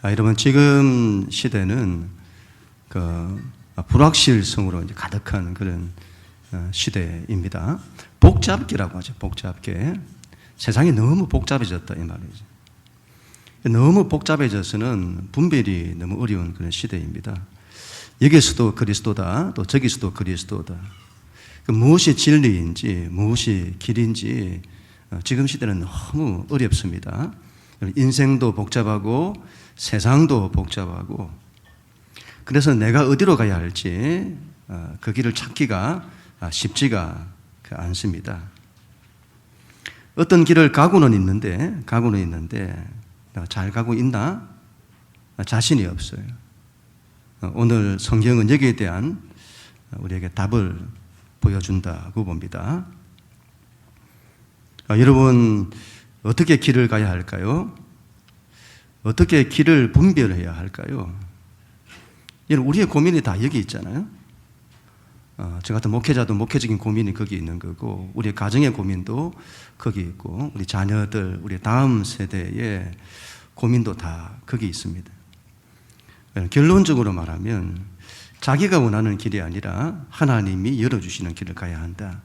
여러분, 지금 시대는 불확실성으로 이제 가득한 그런 시대입니다. 복잡계라고 하죠. 복잡계. 세상이 너무 복잡해졌다 이 말이죠. 너무 복잡해져서는 분별이 너무 어려운 그런 시대입니다. 여기서도 그리스도다, 또 저기서도 그리스도다. 무엇이 진리인지, 무엇이 길인지 지금 시대는 너무 어렵습니다. 인생도 복잡하고 세상도 복잡하고, 그래서 내가 어디로 가야 할지 그 길을 찾기가 쉽지가 않습니다. 어떤 길을 가고는 있는데 내가 잘 가고 있나? 자신이 없어요. 오늘 성경은 여기에 대한 우리에게 답을 보여준다고 봅니다. 여러분, 어떻게 길을 가야 할까요? 어떻게 길을 분별해야 할까요? 우리의 고민이 다 여기 있잖아요. 저 같은 목회자도 목회적인 고민이 거기 있는 거고, 우리의 가정의 고민도 거기 있고, 우리 자녀들, 우리 다음 세대의 고민도 다 거기 있습니다. 결론적으로 말하면 자기가 원하는 길이 아니라 하나님이 열어주시는 길을 가야 한다.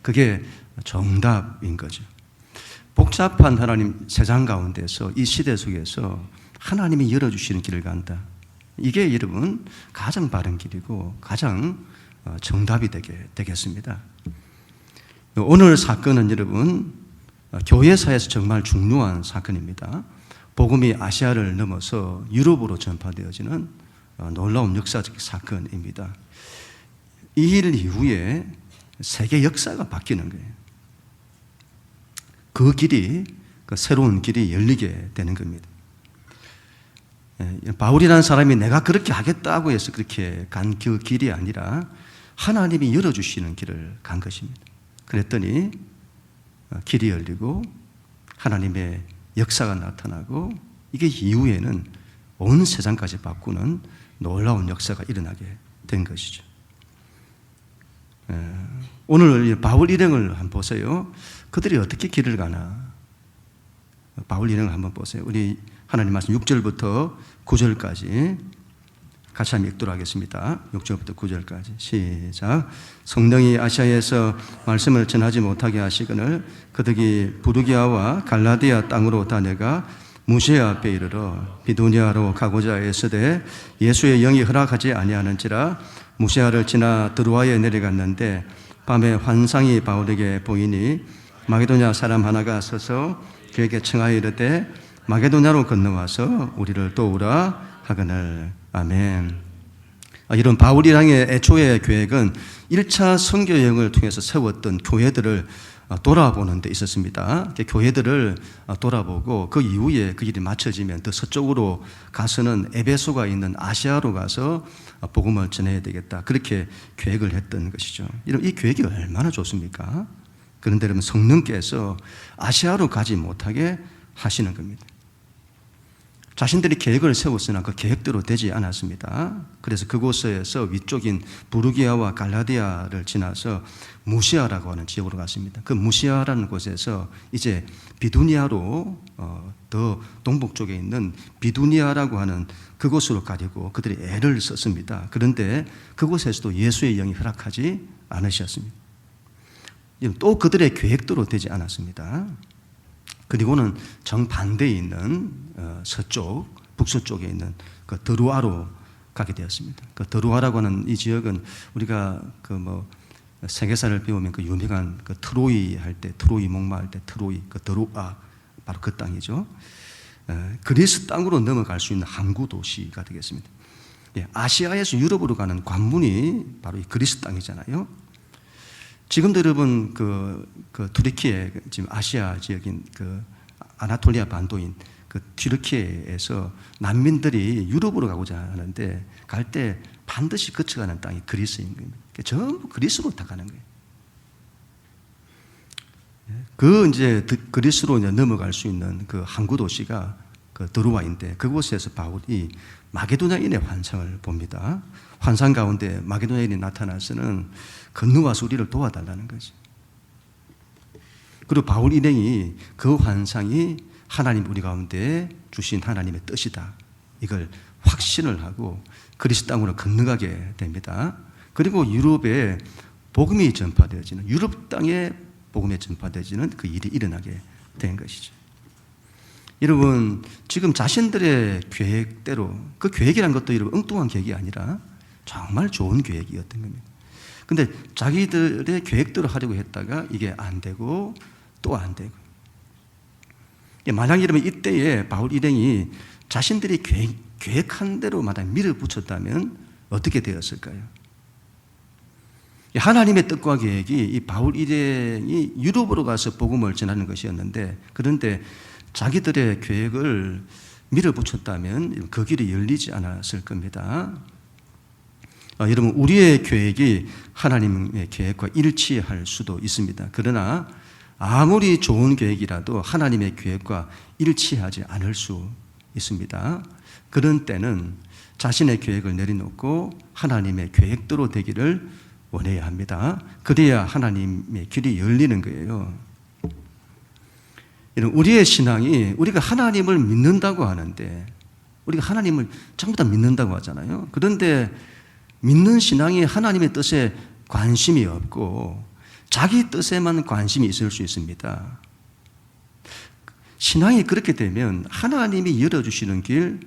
그게 정답인 거죠. 복잡한 하나님 세상 가운데서, 이 시대 속에서 하나님이 열어주시는 길을 간다. 이게 여러분 가장 바른 길이고 가장 정답이 되겠습니다. 오늘 사건은 여러분 교회사에서 정말 중요한 사건입니다. 복음이 아시아를 넘어서 유럽으로 전파되어지는 놀라운 역사적 사건입니다. 이 일 이후에 세계 역사가 바뀌는 거예요. 그 길이, 그 새로운 길이 열리게 되는 겁니다. 바울이라는 사람이 내가 그렇게 하겠다고 해서 그렇게 간 그 길이 아니라 하나님이 열어주시는 길을 간 것입니다. 그랬더니 길이 열리고 하나님의 역사가 나타나고, 이게 이후에는 온 세상까지 바꾸는 놀라운 역사가 일어나게 된 것이죠. 오늘 바울 일행을 한번 보세요. 그들이 어떻게 길을 가나? 바울 일행을 한번 보세요. 우리 하나님 말씀 6절부터 9절까지 같이 한번 읽도록 하겠습니다. 6절부터 9절까지 시작. 성령이 아시아에서 말씀을 전하지 못하게 하시거늘 그들이 부르기아와 갈라디아 땅으로 다녀가 무시아 앞에 이르러 비두니아로 가고자 애쓰되 예수의 영이 허락하지 아니하는지라 무시아를 지나 드로아에 내려갔는데 밤에 환상이 바울에게 보이니 마게도냐 사람 하나가 서서 그에게 청하여 이르되 마게도냐로 건너와서 우리를 도우라 하거늘. 아멘. 이런 바울이랑의 애초의 계획은 1차 선교 여행을 통해서 세웠던 교회들을 돌아보는 데 있었습니다. 교회들을 돌아보고 그 이후에 그 일이 마쳐지면 더 서쪽으로 가서는 에베소가 있는 아시아로 가서 복음을 전해야 되겠다. 그렇게 계획을 했던 것이죠. 이 계획이 얼마나 좋습니까? 그런데 여러분, 성령께서 아시아로 가지 못하게 하시는 겁니다. 자신들이 계획을 세웠으나 그 계획대로 되지 않았습니다. 그래서 그곳에서 위쪽인 부르기아와 갈라디아를 지나서 무시아라고 하는 지역으로 갔습니다. 그 무시아라는 곳에서 이제 비두니아로 더 동북 쪽에 있는 비두니아라고 하는 그곳으로 가려고 그들이 애를 썼습니다. 그런데 그곳에서도 예수의 영이 허락하지 않으셨습니다. 또 그들의 계획대로 되지 않았습니다. 그리고는 정반대에 있는 서쪽, 북서쪽에 있는 그 드루아로 가게 되었습니다. 그 드루아라고 하는 이 지역은 우리가 세계사를 배우면 그 유명한 그 트로이 할 때, 트로이 목마할 때 트로이, 그 드루아, 바로 그 땅이죠. 그리스 땅으로 넘어갈 수 있는 항구 도시가 되겠습니다. 아시아에서 유럽으로 가는 관문이 바로 이 그리스 땅이잖아요. 지금도 여러분 그 투르키에 지금 아시아 지역인 그 아나톨리아 반도인 그 튀르키예에서 난민들이 유럽으로 가고자 하는데 갈 때 반드시 거쳐가는 땅이 그리스인 겁니다. 전부 그리스로 다 가는 거예요. 그 이제 그리스로 이제 넘어갈 수 있는 그 항구 도시가 그 드루아인데, 그곳에서 바울이 마게도냐인의 환상을 봅니다. 환상 가운데 마게도냐인이 나타나서는 건너와서 우리를 도와달라는 거죠. 그리고 바울 일행이 그 환상이 하나님 우리 가운데 주신 하나님의 뜻이다, 이걸 확신을 하고 그리스도 땅으로 건너가게 됩니다. 그리고 유럽에 복음이 전파되어지는, 유럽 땅에 복음이 전파되어지는 그 일이 일어나게 된 것이죠. 여러분, 지금 자신들의 계획대로, 그 계획이란 것도 여러분 엉뚱한 계획이 아니라 정말 좋은 계획이었던 겁니다. 근데 자기들의 계획대로 하려고 했다가 이게 안 되고 또 안 되고. 만약 여러분 이때에 바울 일행이 자신들이 계획한 대로마다 밀어붙였다면 어떻게 되었을까요? 하나님의 뜻과 계획이 이 바울 일행이 유럽으로 가서 복음을 전하는 것이었는데, 그런데 자기들의 계획을 밀어붙였다면 그 길이 열리지 않았을 겁니다. 여러분, 우리의 계획이 하나님의 계획과 일치할 수도 있습니다. 그러나 아무리 좋은 계획이라도 하나님의 계획과 일치하지 않을 수 있습니다. 그런 때는 자신의 계획을 내려놓고 하나님의 계획대로 되기를 원해야 합니다. 그래야 하나님의 길이 열리는 거예요. 우리의 신앙이, 우리가 하나님을 믿는다고 하는데, 우리가 하나님을 전부 다 믿는다고 하잖아요. 그런데 믿는 신앙이 하나님의 뜻에 관심이 없고 자기 뜻에만 관심이 있을 수 있습니다. 신앙이 그렇게 되면 하나님이 열어주시는 길,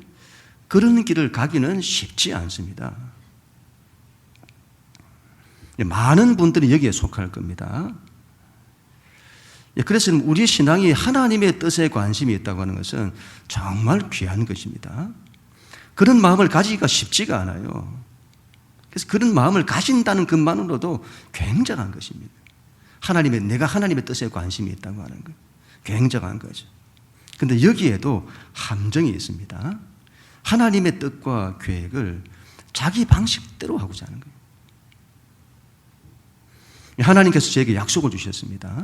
그런 길을 가기는 쉽지 않습니다. 많은 분들이 여기에 속할 겁니다. 그래서 우리 신앙이 하나님의 뜻에 관심이 있다고 하는 것은 정말 귀한 것입니다. 그런 마음을 가지기가 쉽지가 않아요. 그래서 그런 마음을 가진다는 것만으로도 굉장한 것입니다. 내가 하나님의 뜻에 관심이 있다고 하는 것, 굉장한 거죠. 그런데 여기에도 함정이 있습니다. 하나님의 뜻과 계획을 자기 방식대로 하고자 하는 거예요. 하나님께서 저에게 약속을 주셨습니다.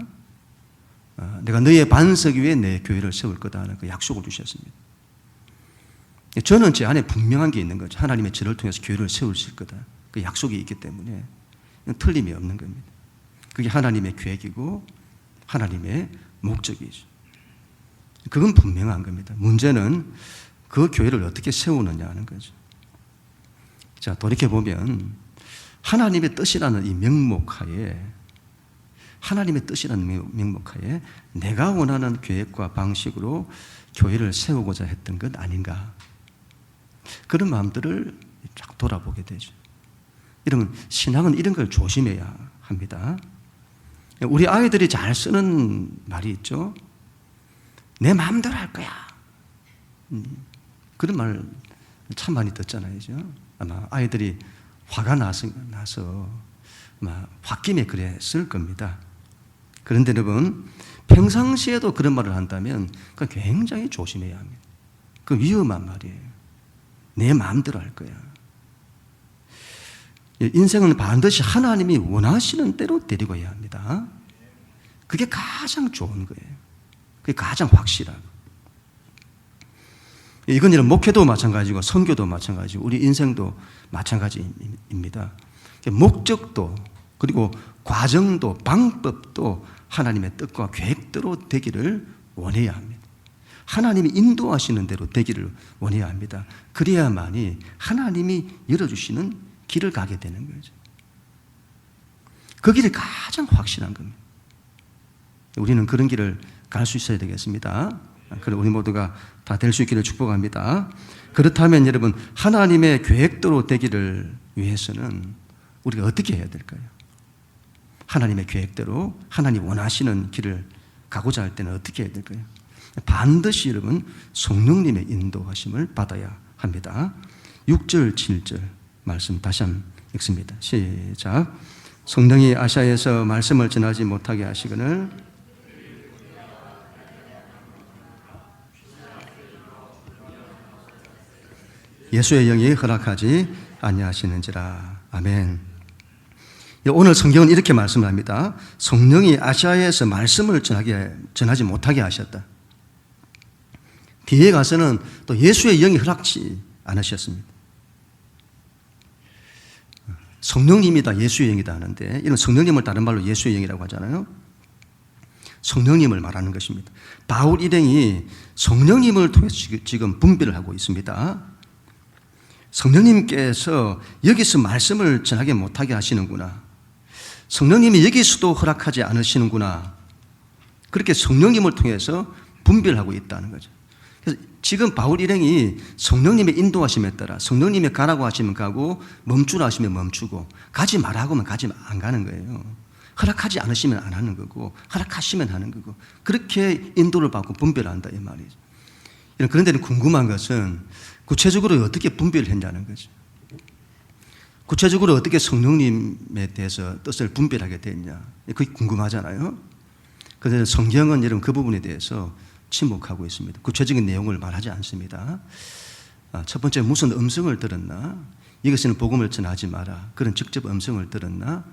내가 너의 반석 위에 내 교회를 세울 거다 하는 그 약속을 주셨습니다. 저는 제 안에 분명한 게 있는 거죠. 하나님의 저를 통해서 교회를 세우실 거다. 그 약속이 있기 때문에 틀림이 없는 겁니다. 그게 하나님의 계획이고 하나님의 목적이죠. 그건 분명한 겁니다. 문제는 그 교회를 어떻게 세우느냐 하는 거죠. 자, 돌이켜보면 하나님의 뜻이라는 이 명목하에, 하나님의 뜻이라는 명목하에 내가 원하는 계획과 방식으로 교회를 세우고자 했던 것 아닌가, 그런 마음들을 쫙 돌아보게 되죠. 여러분, 신앙은 이런 걸 조심해야 합니다. 우리 아이들이 잘 쓰는 말이 있죠. 내 마음대로 할 거야. 그런 말 참 많이 듣잖아요. 아마 아이들이 화가 나서 아마 홧김에 그랬을 겁니다. 그런데 여러분, 평상시에도 그런 말을 한다면 그건 굉장히 조심해야 합니다. 그 위험한 말이에요. 내 마음대로 할 거야. 인생은 반드시 하나님이 원하시는 대로 데리고 해야 합니다. 그게 가장 좋은 거예요. 그게 가장 확실하고. 이건 이런 목회도 마찬가지고 선교도 마찬가지고 우리 인생도 마찬가지입니다. 목적도 그리고 과정도 방법도 하나님의 뜻과 계획대로 되기를 원해야 합니다. 하나님이 인도하시는 대로 되기를 원해야 합니다. 그래야만이 하나님이 열어주시는 길을 가게 되는 거죠. 그 길이 가장 확실한 겁니다. 우리는 그런 길을 갈 수 있어야 되겠습니다. 그럼 우리 모두가 다 될 수 있기를 축복합니다. 그렇다면 여러분, 하나님의 계획대로 되기를 위해서는 우리가 어떻게 해야 될까요? 하나님의 계획대로 하나님 원하시는 길을 가고자 할 때는 어떻게 해야 될까요? 반드시 여러분 성령님의 인도하심을 받아야 합니다. 6절, 7절 말씀 다시 한번 읽습니다. 시작. 성령이 아시아에서 말씀을 전하지 못하게 하시거늘 예수의 영이 허락하지 아니하시는지라. 아멘. 오늘 성경은 이렇게 말씀합니다. 성령이 아시아에서 말씀을 전하지 못하게 하셨다. 뒤에 가서는 또 예수의 영이 허락지 않으셨습니다. 성령님이다, 예수의 영이다 하는데, 이런 성령님을 다른 말로 예수의 영이라고 하잖아요. 성령님을 말하는 것입니다. 바울 일행이 성령님을 통해서 지금 분별을 하고 있습니다. 성령님께서 여기서 말씀을 전하게 못하게 하시는구나. 성령님이 여기서도 허락하지 않으시는구나. 그렇게 성령님을 통해서 분별하고 있다는 거죠. 그래서 지금 바울 일행이 성령님의 인도하심에 따라 성령님이 가라고 하시면 가고 멈추라 하시면 멈추고 가지 말라고 하면 가지 안 가는 거예요. 허락하지 않으시면 안 하는 거고 허락하시면 하는 거고 그렇게 인도를 받고 분별한다 이 말이죠. 그런데 궁금한 것은 구체적으로 어떻게 분별을 했냐는 거죠. 구체적으로 어떻게 성령님에 대해서 뜻을 분별하게 됐냐. 그게 궁금하잖아요. 그런데 성경은 여러분 그 부분에 대해서 침묵하고 있습니다. 구체적인 내용을 말하지 않습니다. 첫 번째 무슨 음성을 들었나? 이것은 복음을 전하지 마라. 그런 직접 음성을 들었나?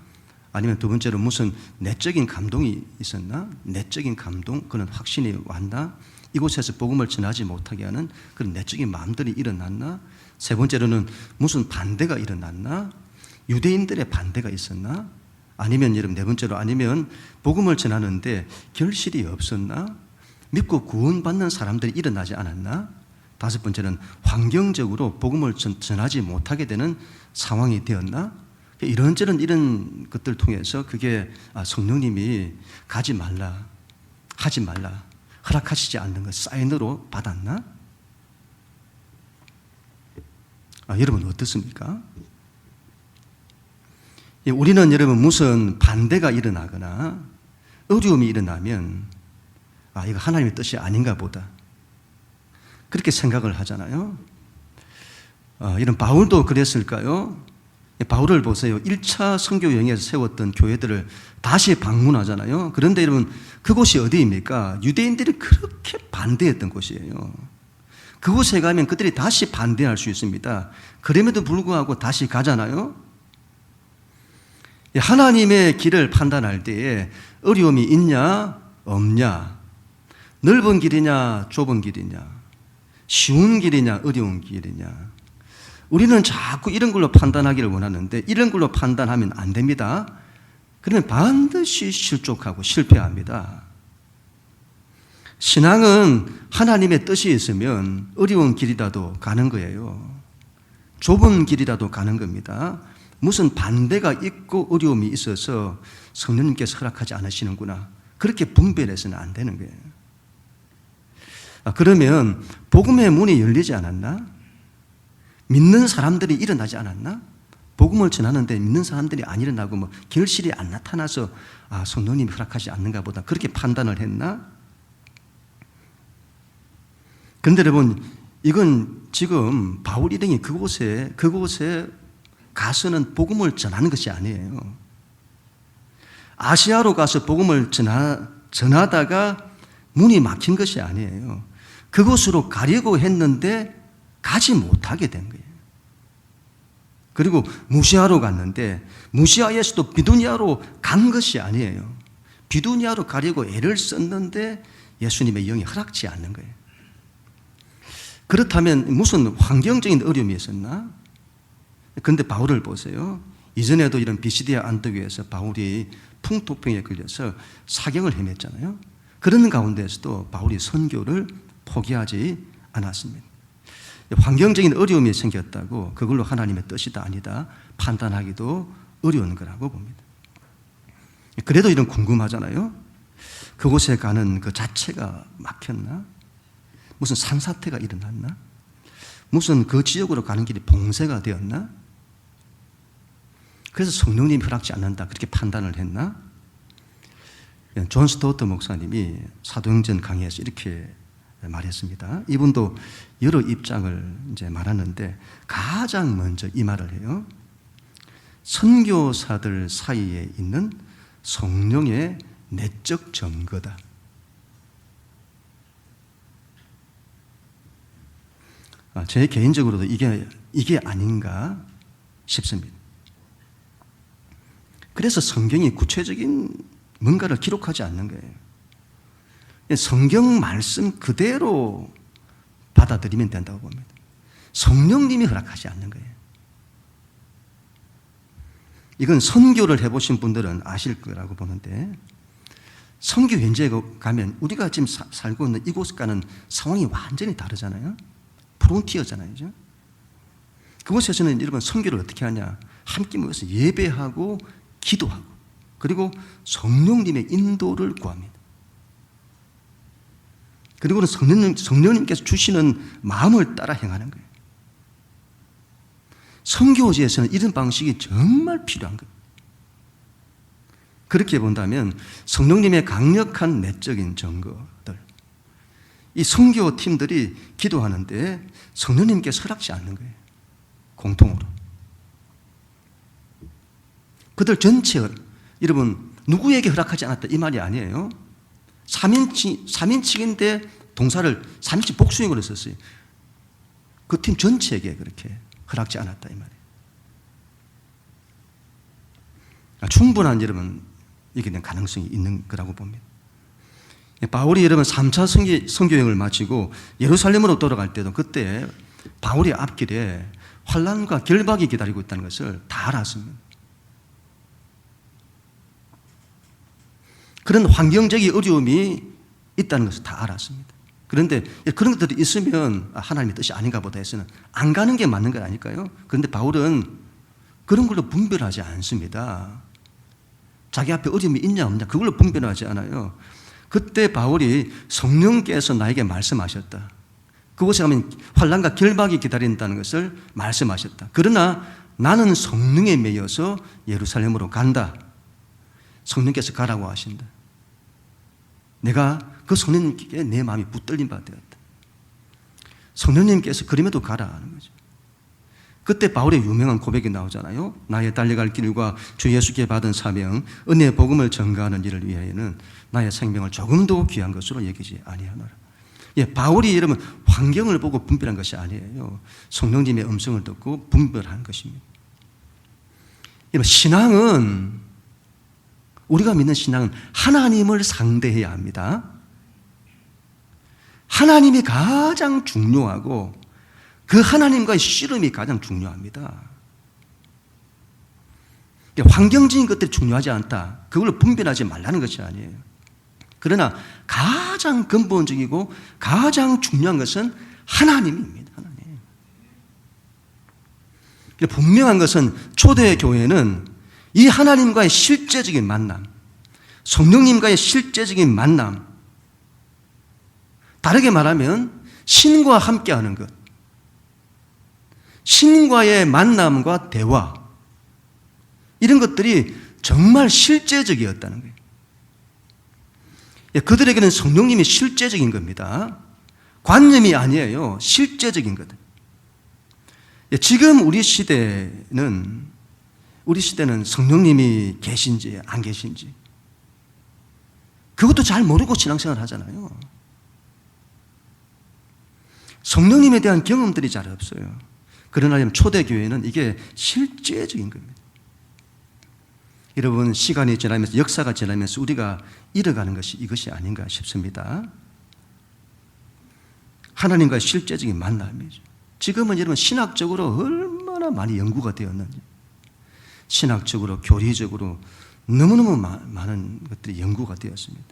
아니면 두 번째로 무슨 내적인 감동이 있었나? 내적인 감동, 그런 확신이 왔나? 이곳에서 복음을 전하지 못하게 하는 그런 내적인 마음들이 일어났나? 세 번째로는 무슨 반대가 일어났나? 유대인들의 반대가 있었나? 아니면 여러분 네 번째로 아니면 복음을 전하는데 결실이 없었나? 믿고 구원받는 사람들이 일어나지 않았나? 다섯 번째는 환경적으로 복음을 전하지 못하게 되는 상황이 되었나? 이런저런 이런 것들을 통해서 그게 성령님이 가지 말라, 하지 말라, 허락하시지 않는 것 사인으로 받았나? 여러분 어떻습니까? 우리는 여러분 무슨 반대가 일어나거나 어려움이 일어나면 이거 하나님의 뜻이 아닌가 보다 그렇게 생각을 하잖아요. 이런 바울도 그랬을까요? 바울을 보세요. 1차 선교 여행에서 세웠던 교회들을 다시 방문하잖아요. 그런데 여러분 그곳이 어디입니까? 유대인들이 그렇게 반대했던 곳이에요. 그곳에 가면 그들이 다시 반대할 수 있습니다. 그럼에도 불구하고 다시 가잖아요. 하나님의 길을 판단할 때에 어려움이 있냐 없냐, 넓은 길이냐 좁은 길이냐, 쉬운 길이냐 어려운 길이냐, 우리는 자꾸 이런 걸로 판단하기를 원하는데 이런 걸로 판단하면 안 됩니다. 그러면 반드시 실족하고 실패합니다. 신앙은 하나님의 뜻이 있으면 어려운 길이라도 가는 거예요. 좁은 길이라도 가는 겁니다. 무슨 반대가 있고 어려움이 있어서 성령님께서 허락하지 않으시는구나, 그렇게 분별해서는 안 되는 거예요. 그러면 복음의 문이 열리지 않았나? 믿는 사람들이 일어나지 않았나? 복음을 전하는데 믿는 사람들이 안 일어나고 결실이 안 나타나서 성령님이 허락하지 않는가 보다 그렇게 판단을 했나? 그런데 여러분 이건 지금 바울 일행이 그곳에 가서는 복음을 전하는 것이 아니에요. 아시아로 가서 복음을 전하다가 문이 막힌 것이 아니에요. 그곳으로 가려고 했는데 가지 못하게 된 거예요. 그리고 무시아로 갔는데 무시아에서도 비두니아로 간 것이 아니에요. 비두니아로 가려고 애를 썼는데 예수님의 영이 허락지 않는 거예요. 그렇다면 무슨 환경적인 어려움이 있었나? 그런데 바울을 보세요. 이전에도 이런 비시디아 안토기에서 바울이 풍토병에 걸려서 사경을 헤맸잖아요. 그런 가운데서도 바울이 선교를 포기하지 않았습니다. 환경적인 어려움이 생겼다고 그걸로 하나님의 뜻이다 아니다 판단하기도 어려운 거라고 봅니다. 그래도 이런 궁금하잖아요. 그곳에 가는 그 자체가 막혔나? 무슨 산사태가 일어났나? 무슨 그 지역으로 가는 길이 봉쇄가 되었나? 그래서 성령님이 허락지 않는다 그렇게 판단을 했나? 존 스토어트 목사님이 사도행전 강의에서 이렇게 말했습니다. 이분도 여러 입장을 이제 말하는데 가장 먼저 이 말을 해요. 선교사들 사이에 있는 성령의 내적 점거다. 제 개인적으로도 이게 아닌가 싶습니다. 그래서 성경이 구체적인 뭔가를 기록하지 않는 거예요. 성경 말씀 그대로 받아들이면 된다고 봅니다. 성령님이 허락하지 않는 거예요. 이건 선교를 해보신 분들은 아실 거라고 보는데 선교 현지에 가면 우리가 지금 살고 있는 이곳과는 상황이 완전히 다르잖아요. 프론티어잖아요. 그곳에서는 여러분 선교를 어떻게 하냐? 함께 모여서 예배하고 기도하고 그리고 성령님의 인도를 구합니다. 그리고는 성령님께서 주시는 마음을 따라 행하는 거예요. 선교지에서는 이런 방식이 정말 필요한 거예요. 그렇게 본다면 성령님의 강력한 내적인 증거들, 이 선교팀들이 기도하는데 성령님께서 허락지 않는 거예요. 공통으로. 그들 전체, 여러분, 누구에게 허락하지 않았다 이 말이 아니에요. 3인칭인데 동사를 3인칭 복수형으로 썼어요. 그 팀 전체에게 그렇게 허락지 않았다 이 말이에요. 충분한 여러분 이게 된 가능성이 있는 거라고 봅니다. 바울이 여러분 3차 선교여행을 마치고 예루살렘으로 돌아갈 때도 그때 바울의 앞길에 환난과 결박이 기다리고 있다는 것을 다 알았습니다. 그런 환경적인 어려움이 있다는 것을 다 알았습니다. 그런데 그런 것들이 있으면 하나님의 뜻이 아닌가 보다 해서는 안 가는 게 맞는 건 아닐까요? 그런데 바울은 그런 걸로 분별하지 않습니다. 자기 앞에 어려움이 있냐 없냐 그걸로 분별하지 않아요. 그때 바울이 성령께서 나에게 말씀하셨다. 그곳에 가면 환난과 결박이 기다린다는 것을 말씀하셨다. 그러나 나는 성령에 매여서 예루살렘으로 간다. 성령께서 가라고 하신다. 내가 그 성령님께 내 마음이 붙들린 바 되었다. 성령님께서 그럼에도 가라 하는 거죠. 그때 바울의 유명한 고백이 나오잖아요. 나의 달려갈 길과 주 예수께 받은 사명, 은혜의 복음을 전가하는 일을 위하여는 나의 생명을 조금도 귀한 것으로 여기지 아니하노라. 바울이 여러분 환경을 보고 분별한 것이 아니에요. 성령님의 음성을 듣고 분별한 것입니다. 여러분 신앙은, 우리가 믿는 신앙은 하나님을 상대해야 합니다. 하나님이 가장 중요하고 그 하나님과의 씨름이 가장 중요합니다. 환경적인 것들이 중요하지 않다. 그걸로 분별하지 말라는 것이 아니에요. 그러나 가장 근본적이고 가장 중요한 것은 하나님입니다. 하나님. 분명한 것은 초대교회는 이 하나님과의 실제적인 만남, 성령님과의 실제적인 만남, 다르게 말하면 신과 함께하는 것, 신과의 만남과 대화, 이런 것들이 정말 실제적이었다는 거예요. 그들에게는 성령님이 실제적인 겁니다. 관념이 아니에요. 실제적인 것. 지금 우리 시대는 성령님이 계신지 안 계신지 그것도 잘 모르고 신앙생활 하잖아요. 성령님에 대한 경험들이 잘 없어요. 그러나 초대교회는 이게 실제적인 겁니다. 여러분 시간이 지나면서 역사가 지나면서 우리가 잃어가는 것이 이것이 아닌가 싶습니다. 하나님과의 실제적인 만남이죠. 지금은 여러분 신학적으로 얼마나 많이 연구가 되었는지, 신학적으로 교리적으로 너무너무 많은 것들이 연구가 되었습니다.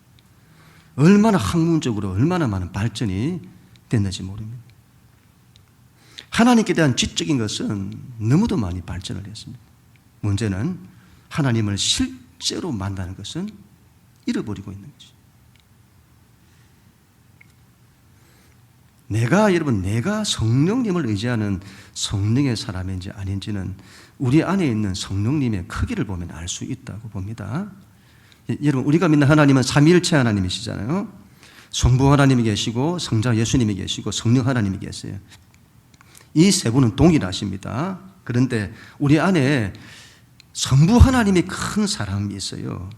얼마나 학문적으로 얼마나 많은 발전이 됐는지 모릅니다. 하나님께 대한 지적인 것은 너무도 많이 발전을 했습니다. 문제는 하나님을 실제로 만나는 것은 잃어버리고 있는 거죠. 내가 성령님을 의지하는 성령의 사람인지 아닌지는 우리 안에 있는 성령님의 크기를 보면 알 수 있다고 봅니다. 여러분 우리가 믿는 하나님은 삼위일체 하나님이시잖아요. 성부 하나님이 계시고 성자 예수님이 계시고 성령 하나님이 계세요. 이 세 분은 동일하십니다. 그런데 우리 안에 성부 하나님이 큰 사람이 있어요.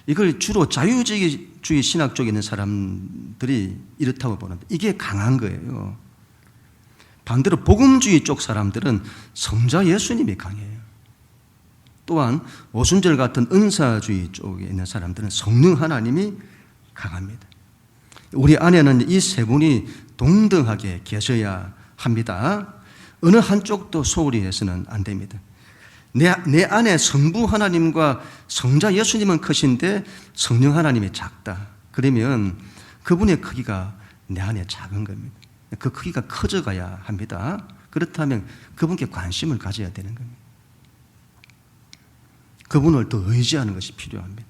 이걸 주로 자유주의 신학 쪽에 있는 사람들이 이렇다고 보는데 이게 강한 거예요. 반대로 복음주의 쪽 사람들은 성자 예수님이 강해요. 또한 오순절 같은 은사주의 쪽에 있는 사람들은 성령 하나님이 강합니다. 우리 안에는 이 세 분이 동등하게 계셔야 합니다. 어느 한쪽도 소홀히 해서는 안 됩니다. 내 안에 성부 하나님과 성자 예수님은 크신데 성령 하나님이 작다. 그러면 그분의 크기가 내 안에 작은 겁니다. 그 크기가 커져가야 합니다. 그렇다면 그분께 관심을 가져야 되는 겁니다. 그분을 더 의지하는 것이 필요합니다.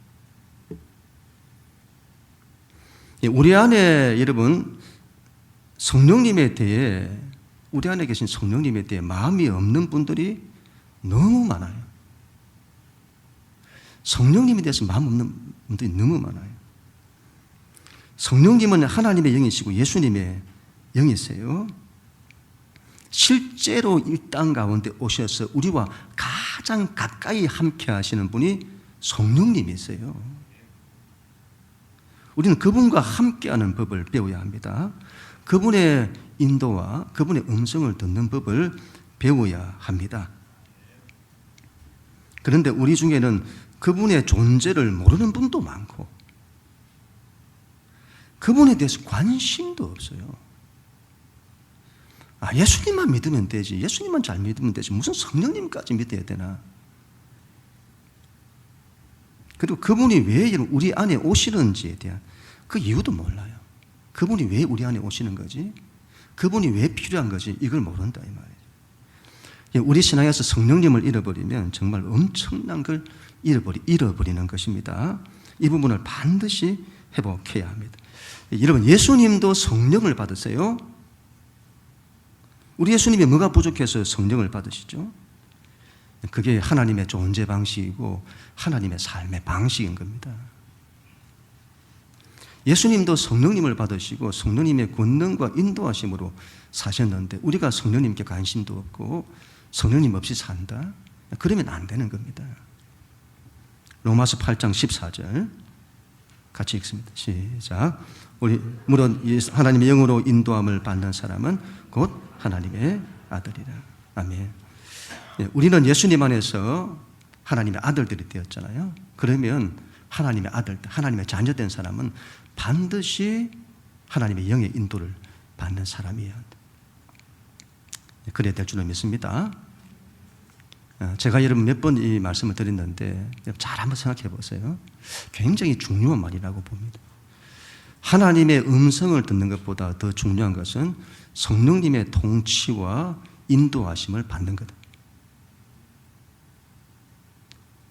우리 안에 여러분 성령님에 대해 우리 안에 계신 성령님에 대해 마음이 없는 분들이 너무 많아요. 성령님에 대해서 마음 없는 분들이 너무 많아요. 성령님은 하나님의 영이시고 예수님의 영이세요. 실제로 이 땅 가운데 오셔서 우리와 가장 가까이 함께 하시는 분이 성령님이세요. 우리는 그분과 함께하는 법을 배워야 합니다. 그분의 인도와 그분의 음성을 듣는 법을 배워야 합니다. 그런데 우리 중에는 그분의 존재를 모르는 분도 많고 그분에 대해서 관심도 없어요. 예수님만 믿으면 되지, 예수님만 잘 믿으면 되지, 무슨 성령님까지 믿어야 되나? 그리고 그분이 왜 우리 안에 오시는지에 대한 그 이유도 몰라요. 그분이 왜 우리 안에 오시는 거지? 그분이 왜 필요한 거지? 이걸 모른다 이 말이에요. 우리 신앙에서 성령님을 잃어버리면 정말 엄청난 걸 잃어버리는 것입니다. 이 부분을 반드시 회복해야 합니다. 여러분, 예수님도 성령을 받으세요. 우리 예수님이 뭐가 부족해서 성령을 받으시죠? 그게 하나님의 존재 방식이고 하나님의 삶의 방식인 겁니다. 예수님도 성령님을 받으시고 성령님의 권능과 인도하심으로 사셨는데 우리가 성령님께 관심도 없고 성령님 없이 산다? 그러면 안 되는 겁니다. 로마서 8장 14절 같이 읽습니다. 시작. 물론 하나님의 영으로 인도함을 받는 사람은 곧 하나님의 아들이라. 아멘. 우리는 예수님 안에서 하나님의 아들들이 되었잖아요. 그러면 하나님의 아들, 하나님의 자녀된 사람은 반드시 하나님의 영의 인도를 받는 사람이에요. 그래야 될 줄로 믿습니다. 제가 여러분 몇 번 이 말씀을 드렸는데 잘 한번 생각해 보세요. 굉장히 중요한 말이라고 봅니다. 하나님의 음성을 듣는 것보다 더 중요한 것은 성령님의 통치와 인도하심을 받는 것.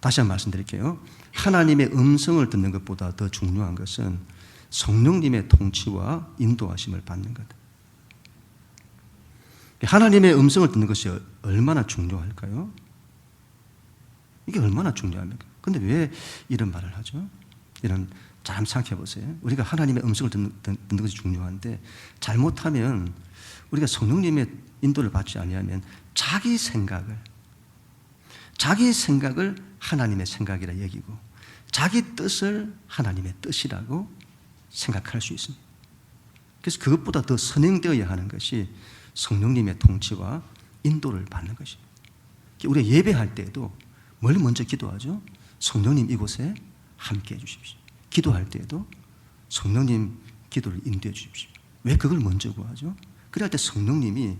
다시 한번 말씀드릴게요. 하나님의 음성을 듣는 것보다 더 중요한 것은 성령님의 통치와 인도하심을 받는 것. 하나님의 음성을 듣는 것이 얼마나 중요할까요? 이게 얼마나 중요합니까? 근데 왜 이런 말을 하죠? 잘 한번 생각해 보세요. 우리가 하나님의 음성을 듣는 것이 중요한데 잘못하면 우리가 성령님의 인도를 받지 아니하면 자기 생각을 하나님의 생각이라 여기고 자기 뜻을 하나님의 뜻이라고 생각할 수 있습니다. 그래서 그것보다 더 선행되어야 하는 것이 성령님의 통치와 인도를 받는 것입니다. 우리가 예배할 때에도 뭘 먼저 기도하죠? 성령님 이곳에 함께 해주십시오. 기도할 때에도 성령님 기도를 인도해 주십시오. 왜 그걸 먼저 구하죠? 그럴 때 성령님이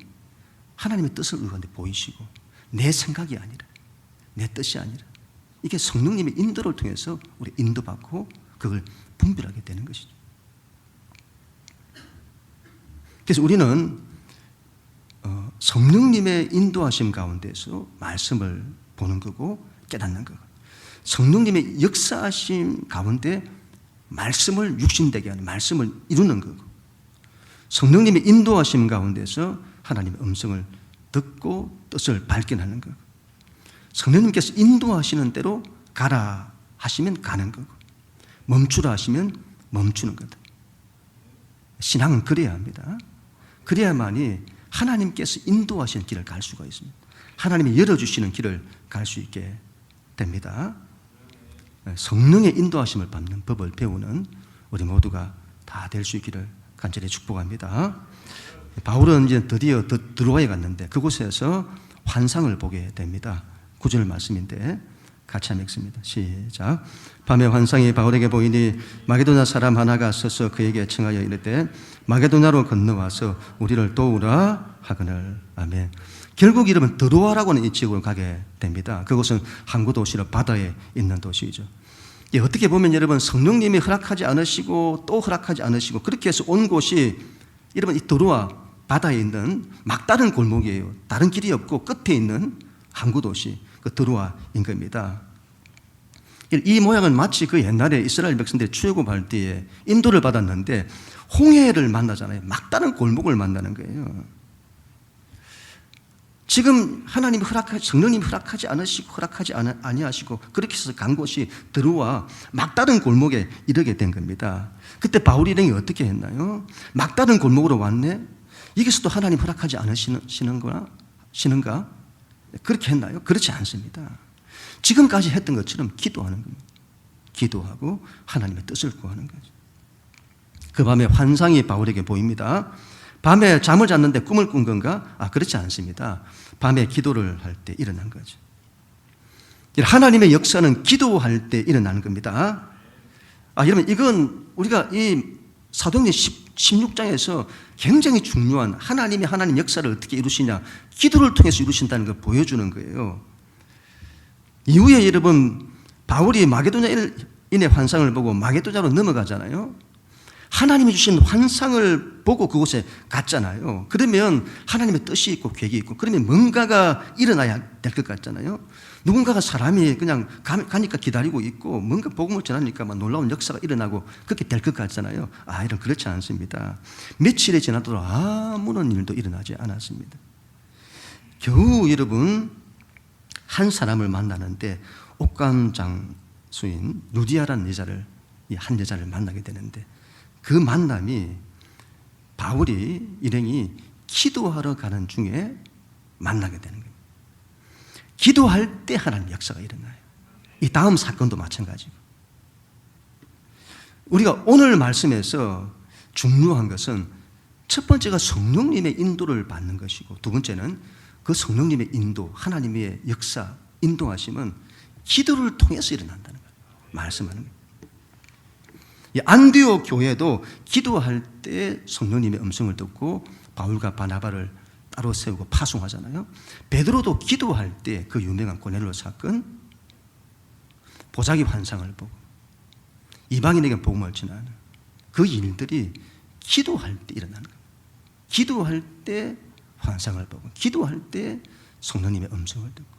하나님의 뜻을 우리한테 보이시고 내 생각이 아니라 내 뜻이 아니라 이게 성령님의 인도를 통해서 우리 인도받고 그걸 분별하게 되는 것이죠. 그래서 우리는 성령님의 인도하심 가운데서 말씀을 보는 거고 깨닫는 거고 성령님의 역사하심 가운데 말씀을 육신되게 하는 말씀을 이루는 거고 성령님의 인도하심 가운데서 하나님의 음성을 듣고 뜻을 발견하는 거고 성령님께서 인도하시는 대로 가라 하시면 가는 거고 멈추라 하시면 멈추는 거다. 신앙은 그래야 합니다. 그래야만이 하나님께서 인도하시는 길을 갈 수가 있습니다. 하나님이 열어주시는 길을 갈 수 있게 됩니다. 성령의 인도하심을 받는 법을 배우는 우리 모두가 다 될 수 있기를 간절히 축복합니다. 바울은 이제 드디어 드로아에 갔는데 그곳에서 환상을 보게 됩니다. 9절 말씀인데 같이 한번 읽습니다. 시작. 밤에 환상이 바울에게 보이니 마게도나 사람 하나가 서서 그에게 청하여 이르되 마게도나로 건너와서 우리를 도우라 하거늘. 아멘. 결국 이러면 드로아라고 하는 이 지역으로 가게 됩니다. 그곳은 항구 도시로 바다에 있는 도시이죠. 어떻게 보면 여러분 성령님이 허락하지 않으시고 또 허락하지 않으시고 그렇게 해서 온 곳이 여러분 이 드로아 바다에 있는 막다른 골목이에요. 다른 길이 없고 끝에 있는 항구 도시, 그 드로아인 겁니다. 이 모양은 마치 그 옛날에 이스라엘 백성들이 출애굽할 때에 인도를 받았는데 홍해를 만나잖아요. 막다른 골목을 만나는 거예요. 지금 하나님이 성령님이 허락하지 않으시고 허락하지 아니하시고 그렇게 해서 간 곳이 드로아 막다른 골목에 이르게 된 겁니다. 그때 바울 일행이 어떻게 했나요? 막다른 골목으로 왔네? 여기서도 하나님 허락하지 않으시는가? 그렇게 했나요? 그렇지 않습니다. 지금까지 했던 것처럼 기도하는 겁니다. 기도하고 하나님의 뜻을 구하는 거죠. 그 밤에 환상이 바울에게 보입니다. 밤에 잠을 잤는데 꿈을 꾼 건가? 그렇지 않습니다. 밤에 기도를 할 때 일어난 거죠. 하나님의 역사는 기도할 때 일어나는 겁니다. 여러분, 이건 우리가 이 사도행전 16장에서 굉장히 중요한 하나님 역사를 어떻게 이루시냐, 기도를 통해서 이루신다는 걸 보여주는 거예요. 이후에 여러분, 바울이 마게도냐인의 환상을 보고 마게도냐로 넘어가잖아요. 하나님이 주신 환상을 보고 그곳에 갔잖아요. 그러면 하나님의 뜻이 있고 계획이 있고, 그러면 뭔가가 일어나야 될 것 같잖아요. 누군가가 사람이 그냥 가니까 기다리고 있고 뭔가 복음을 전하니까 막 놀라운 역사가 일어나고 그렇게 될 것 같잖아요. 이런 그렇지 않습니다. 며칠이 지나도록 아무런 일도 일어나지 않았습니다. 겨우 여러분 한 사람을 만나는데 옥감 장수인 루디아라는 한 여자를 만나게 되는데, 그 만남이 바울이 일행이 기도하러 가는 중에 만나게 되는 거예요. 기도할 때 하나님 역사가 일어나요. 이 다음 사건도 마찬가지고. 우리가 오늘 말씀에서 중요한 것은 첫 번째가 성령님의 인도를 받는 것이고, 두 번째는 그 성령님의 인도, 하나님의 역사, 인도하심은 기도를 통해서 일어난다는 거예요. 말씀하는 거예요. 안디옥 교회도 기도할 때 성령님의 음성을 듣고 바울과 바나바를 따로 세우고 파송하잖아요. 베드로도 기도할 때 그 유명한 고넬료 사건, 보자기 환상을 보고 이방인에게 복음을 전하는 그 일들이 기도할 때 일어나는 거예요. 기도할 때 환상을 보고, 기도할 때 성령님의 음성을 듣고.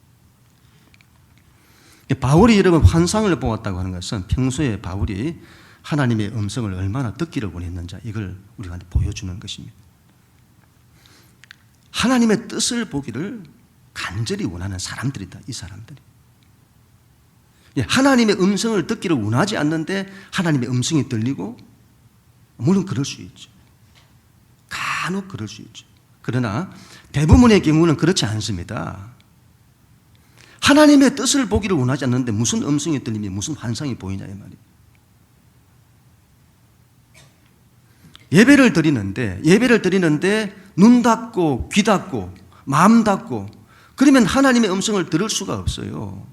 바울이 여러분 환상을 보았다고 하는 것은 평소에 바울이 하나님의 음성을 얼마나 듣기를 원했는지 이걸 우리가 보여주는 것입니다. 하나님의 뜻을 보기를 간절히 원하는 사람들이다, 이 사람들이. 하나님의 음성을 듣기를 원하지 않는데 하나님의 음성이 들리고, 물론 그럴 수 있죠. 간혹 그럴 수 있죠. 그러나 대부분의 경우는 그렇지 않습니다. 하나님의 뜻을 보기를 원하지 않는데 무슨 음성이 들리며 무슨 환상이 보이냐 이 말이에요. 예배를 드리는데 눈 닫고 귀 닫고 마음 닫고 그러면 하나님의 음성을 들을 수가 없어요.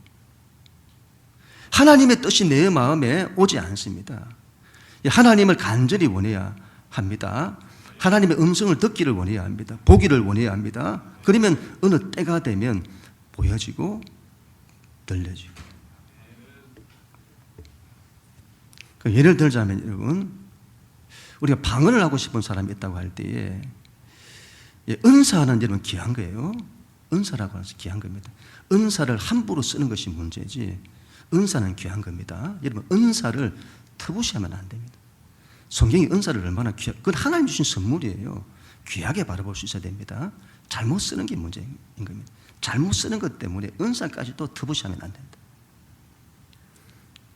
하나님의 뜻이 내 마음에 오지 않습니다. 하나님을 간절히 원해야 합니다. 하나님의 음성을 듣기를 원해야 합니다. 보기를 원해야 합니다. 그러면 어느 때가 되면 보여지고 들려지고. 예를 들자면 여러분, 우리가 방언을 하고 싶은 사람이 있다고 할 때에 은사는 여러분 귀한 거예요. 은사라고 해서 귀한 겁니다. 은사를 함부로 쓰는 것이 문제지 은사는 귀한 겁니다. 여러분 은사를 터부시하면 안 됩니다. 성경이 은사를 얼마나 그건 하나님 주신 선물이에요. 귀하게 바라볼 수 있어야 됩니다. 잘못 쓰는 게 문제인 겁니다. 잘못 쓰는 것 때문에 은사까지도 터부시하면 안 된다.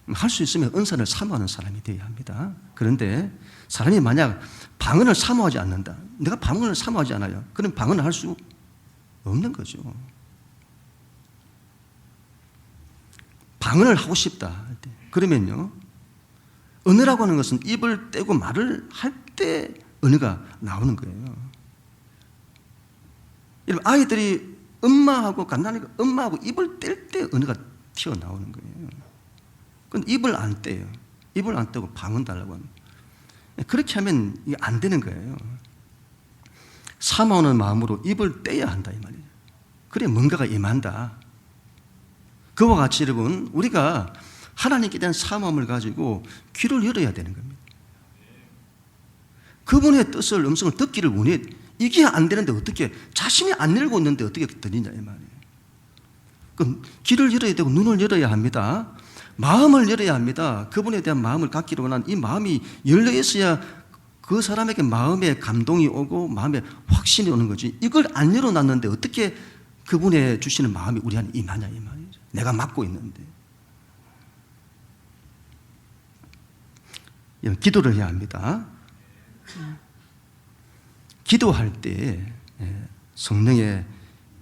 할 수 있으면 은사를 사모하는 사람이 되어야 합니다. 그런데 사람이 만약 방언을 사모하지 않는다, 내가 방언을 사모하지 않아요, 그럼 방언을 할 수 없는 거죠. 방언을 하고 싶다 그러면요, 언어라고 하는 것은 입을 떼고 말을 할 때 언어가 나오는 거예요. 여러분 아이들이 엄마하고 간단하게 엄마하고 입을 뗄 때 언어가 튀어나오는 거예요. 근데 입을 안 떼요. 입을 안 떼고 방언 달라고 합니다. 그렇게 하면 이게 안 되는 거예요. 사모하는 마음으로 입을 떼야 한다 이 말이에요. 그래 뭔가가 임한다. 그와 같이 여러분 우리가 하나님께 대한 사모함을 가지고 귀를 열어야 되는 겁니다. 그분의 뜻을 음성을 듣기를 원해. 이게 안 되는데 어떻게, 자신이 안 열고 있는데 어떻게 들리냐 이 말이에요. 그럼 귀를 열어야 되고 눈을 열어야 합니다. 마음을 열어야 합니다. 그분에 대한 마음을 갖기로 원한 이 마음이 열려 있어야 그 사람에게 마음에 감동이 오고 마음에 확신이 오는 거지. 이걸 안 열어놨는데 어떻게 그분의 주시는 마음이 우리 안에 임하냐 이 말이죠. 내가 맡고 있는데. 기도를 해야 합니다. 기도할 때 성령의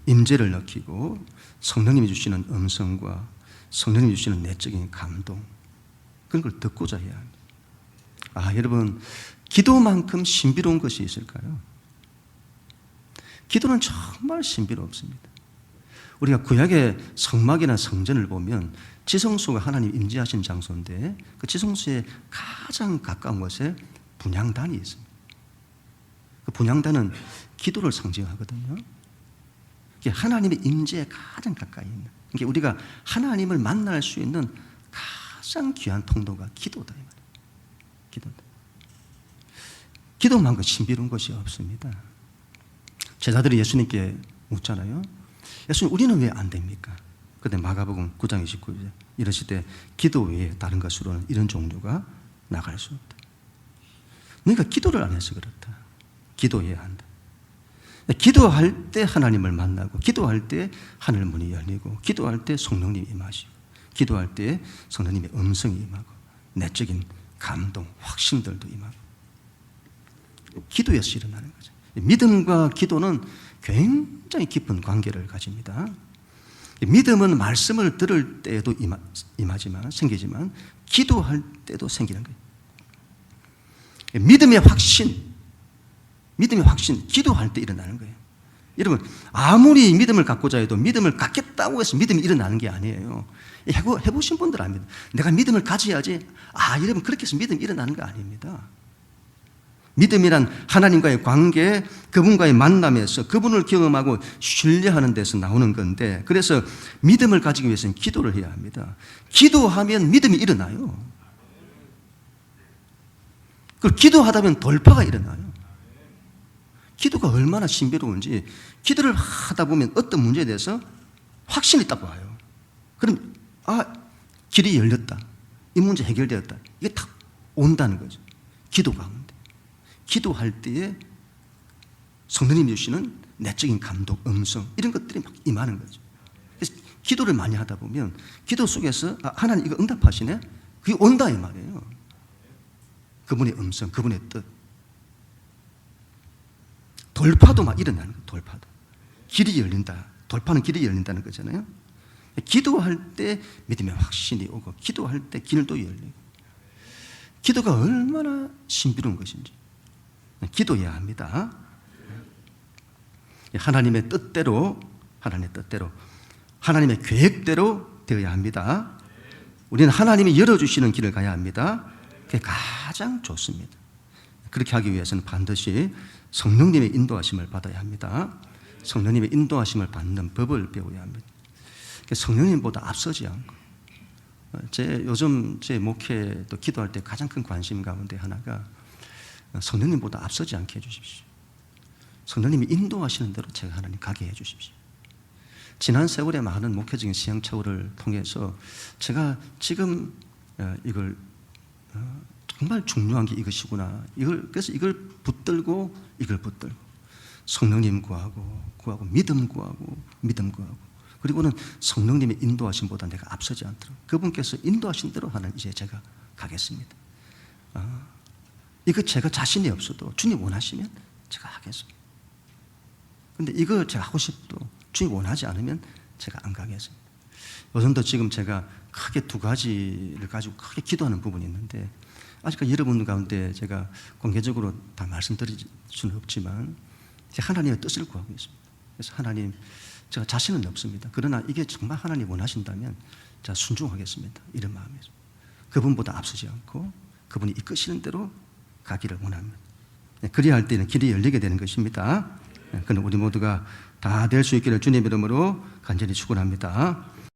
임재를 느끼고 성령님이 주시는 음성과 성령님이 주시는 내적인 감동, 그런 걸 듣고자 해야 합니다. 여러분, 기도만큼 신비로운 것이 있을까요? 기도는 정말 신비롭습니다. 우리가 구약의 성막이나 성전을 보면 지성소가 하나님 임재하신 장소인데 그 지성소에 가장 가까운 곳에 분향단이 있습니다. 그 분향단은 기도를 상징하거든요. 하나님의 임재에 가장 가까이 있는, 그러니까 우리가 하나님을 만날 수 있는 가장 귀한 통로가 기도다 이 말이에요. 기도다. 기도만큼 신비로운 것이 없습니다. 제자들이 예수님께 묻잖아요. 예수님, 우리는 왜 안 됩니까? 그때 마가복음 9장 29절 이러실 때 기도 외에 다른 것으로는 이런 종류가 나갈 수 없다. 너희가 기도를 안 해서 그렇다. 기도해야 한다. 기도할 때 하나님을 만나고, 기도할 때 하늘 문이 열리고, 기도할 때 성령님이 임하시고, 기도할 때 성령님의 음성이 임하고, 내적인 감동, 확신들도 임하고, 기도에서 일어나는 거죠. 믿음과 기도는 굉장히 깊은 관계를 가집니다. 믿음은 말씀을 들을 때에도 생기지만 기도할 때도 생기는 거예요. 믿음의 확신, 기도할 때 일어나는 거예요. 여러분, 아무리 믿음을 갖고자 해도 믿음을 갖겠다고 해서 믿음이 일어나는 게 아니에요. 해보신 분들 압니다. 내가 믿음을 가져야지. 여러분, 그렇게 해서 믿음이 일어나는 거 아닙니다. 믿음이란 하나님과의 관계, 그분과의 만남에서 그분을 경험하고 신뢰하는 데서 나오는 건데, 그래서 믿음을 가지기 위해서는 기도를 해야 합니다. 기도하면 믿음이 일어나요. 그리고 기도하다 보면 돌파가 일어나요. 기도가 얼마나 신비로운지, 기도를 하다 보면 어떤 문제에 대해서 확신이 딱 와요. 그럼 길이 열렸다, 이 문제 해결되었다, 이게 딱 온다는 거죠. 기도 가운데. 기도할 때에 성령님이 주시는 내적인 감동, 음성, 이런 것들이 막 임하는 거죠. 그래서 기도를 많이 하다 보면 기도 속에서 하나님 이거 응답하시네? 그게 온다 이 말이에요. 그분의 음성, 그분의 뜻. 돌파도 막 일어나는 거예요. 돌파도. 길이 열린다. 돌파는 길이 열린다는 거잖아요. 기도할 때 믿음의 확신이 오고, 기도할 때 길도 열리고. 기도가 얼마나 신비로운 것인지 기도해야 합니다. 하나님의 뜻대로, 하나님의 계획대로 되어야 합니다. 우리는 하나님이 열어주시는 길을 가야 합니다. 그게 가장 좋습니다. 그렇게 하기 위해서는 반드시 성령님의 인도하심을 받아야 합니다. 성령님의 인도하심을 받는 법을 배워야 합니다. 성령님보다 앞서지 않고, 요즘 제 목회 또 기도할 때 가장 큰 관심 가운데 하나가 성령님보다 앞서지 않게 해주십시오. 성령님이 인도하시는 대로 제가 하나님 가게 해주십시오. 지난 세월의 많은 목회적인 시행착오를 통해서 제가 지금 이걸 정말 중요한 게 이것이구나. 그래서 이걸 붙들고 성령님 구하고 믿음 구하고 그리고는 성령님의 인도하심보다 내가 앞서지 않도록 그분께서 인도하신 대로 하는 이제 제가 가겠습니다. 이거 제가 자신이 없어도 주님 원하시면 제가 하겠습니다. 근데 이거 제가 하고 싶도 주님 원하지 않으면 제가 안 가겠습니다. 요즘도 지금 제가 크게 두 가지를 가지고 크게 기도하는 부분이 있는데, 아직까지 여러분 가운데 제가 공개적으로 다 말씀드릴 수는 없지만 하나님의 뜻을 구하고 있습니다. 그래서 하나님, 제가 자신은 없습니다. 그러나 이게 정말 하나님 원하신다면 제가 순종하겠습니다. 이런 마음에서 그분보다 앞서지 않고 그분이 이끄시는 대로 가기를 원합니다. 그리야 할 때는 길이 열리게 되는 것입니다. 그는 우리 모두가 다 될 수 있기를 주님 이름으로 간절히 축원합니다.